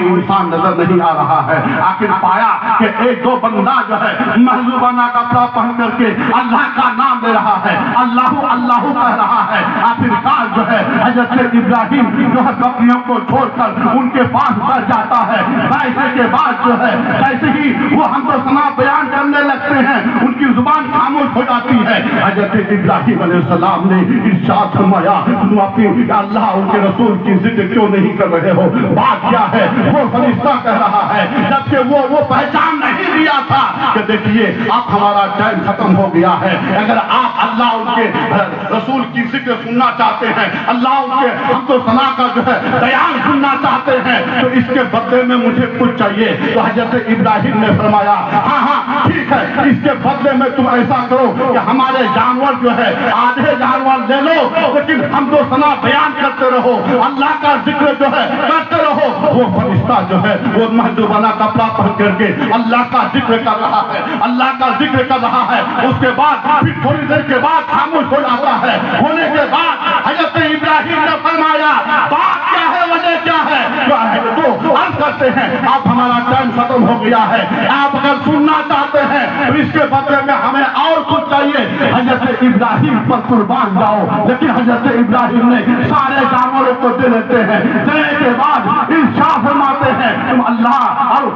انسان نظر نہیں آ رہا ہے. آخر پایا کہ ایک دو بندہ جو ہے محجوبانہ کپڑا پہن کر کے اللہ کا نام لے رہا ہے, اللہ اللہ کہہ رہا ہے. آخرکار جو ہے حضرت ابراہیم جو ہے بکریوں کو چھوڑ کر ان کے پاس بیٹھ جاتا ہے. بیٹھنے کے بعد جو ہے جیسے ہی وہ حمد و ثنا بیان کرنے لگتے ہیں ان کی زبان خاموش ہو جاتی ہے. حضرت ابراہیم علیہ السلام نے ارشاد فرمایا تم اپنی اللہ ان کے رسول کی ذکر کیوں نہیں کر رہے ہو؟ بات کیا ہے؟ وہ فرشتہ کہہ رہا ہے جبکہ وہ پہچان نہیں لیا تھا کہ دیکھیے اب ہمارا ٹائم ختم ہو گیا ہے. اگر آپ اللہ ان کے رسول کی ذکر سننا چاہتے ہیں, اللہ ان کے حمد و ثنا کا جو ہے بیان سننا چاہتے ہیں تو اس کے بدلے میں مجھے کچھ چاہیے. تو حضرت ابراہیم نے فرمایا ہاں ٹھیک ہے, اس کے بدلے میں تم ایسا کرو کہ ہمارے جانور جو ہے آدھے جانور لے لو لیکن حمد و ثنا بیان کرتے رہو, اللہ کا ذکر جو ہے کرتے رہو. وہ فرشتہ جو ہے وہ محجوبانہ کپڑا پہن کر کے اللہ کا ذکر کر رہا ہے, اللہ کا ذکر کر رہا ہے. اس کے بعد پھر تھوڑی دیر کے بعد خاموش ہو جاتا ہے. ہونے کے بعد حضرت ابراہیم نے فرمایا بات کیا ہے, وجہ کیا ہے؟ تو عرض کرتے ہیں اب ہمارا ٹائم ختم ہو گیا ہے, آپ اگر سننا چاہتے ہیں تو اس کے بدلے میں ہمیں اور کچھ چاہیے. حضرت ابراہیم پر قربان جاؤ. لیکن حضرت ابراہیم نے سارے جانوروں کو دے دیتے ہیں. دینے کے بعد ارشاد فرماتے ہیں تم اللہ اور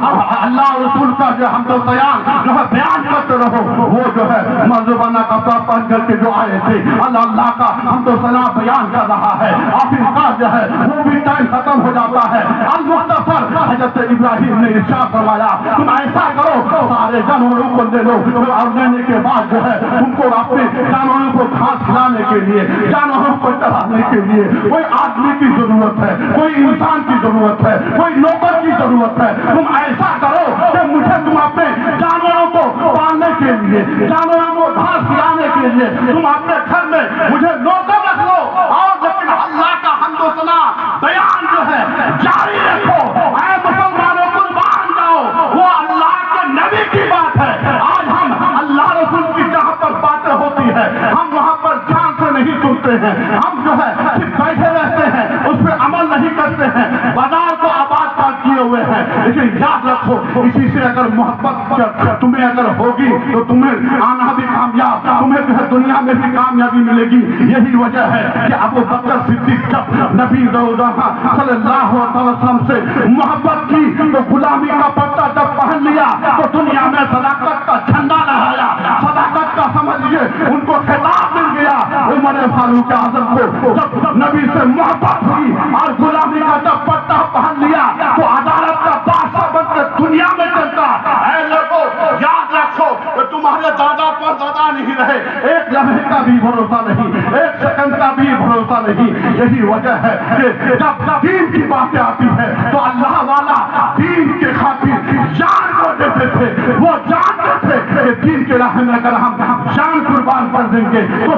رسول کا جو حمد و ثنا جو ہے بیان کرتے رہو. وہ جو ہے محجوبانہ کپڑا پہن کر کے جو آئے تھے اللہ کا حمد و ثنا بیان کر رہا ہے. آخرکار جو ہے وہ بھی ٹائم ختم ہو جاتا ہے. المختصر حضرت ابراہیم نے ارشاد فرمایا تم ایسا کرو سارے جانوروں کو لے لو اور لینے کے بعد جو ہے ان کو اپنے جانوروں کو گھاس کھلانے کے لیے, جانوروں کو چرانے کے لیے کوئی آدمی کی ضرورت ہے, کوئی انسان کی ضرورت ہے, کوئی نوکر کی ضرورت ہے. تم ایسا کرو کہ مجھے تم اپنے جانوروں کو پالنے کے لیے, جانوروں کو گھاس کھلانے کے لیے تم اپنے گھر میں مجھے نوکر رکھ لو اور لیکن اللہ کا حمد و ثنا بیان جو ہے جاری رکھو. اے مسلمانوں قربان جاؤ, وہ اللہ کے نبی کی بات ہے. آج ہم اللہ رسول کی جہاں پر باتیں ہوتی ہے ہم وہاں پر جان سے نہیں سنتے ہیں, ہم جو ہے صرف بیٹھے رہتے ہیں, اس پہ عمل نہیں کرتے ہیں, بازار کو آباد پاک کیے ہوئے ہیں. لیکن یاد رکھو اسی سے اگر محبت تمہیں اگر ہوگی تو تمہیں آنا بھی کامیاب, تمہیں جو ہے دنیا میں بھی کامیابی ملے گی. یہی وجہ ہے کہ ابو بکر صدیق جب نبی صلی اللہ علیہ وسلم سے محبت کی تو غلامی کا پٹا جب پہن لیا تو دنیا میں صداقت کا جھنڈا لہرایا. صداقت کا سمجھیے ان کو خطاب مل گیا. عمر فاروق اعظم کو جب نبی سے محبت ہوئی اور غلامی کا جب پٹا پہن لیا تو عدالت کا بادشاہ بن کے دنیا میں چلتا. اے لوگوں یاد رکھو کہ تمہارے دادا پر دادا نہیں رہے, ایک لمحے کا بھی بھروسہ نہیں, ایک سیکنڈ کا بھی بھروسہ نہیں. یہی وجہ ہے کہ جب دین کی باتیں آتی ہے تو اللہ والا دین کے خاطر جان کو دیتے تھے. وہ جانتے تھے کہ دین کے راہ میں اگر ہم جان قربان کر دیں گے تو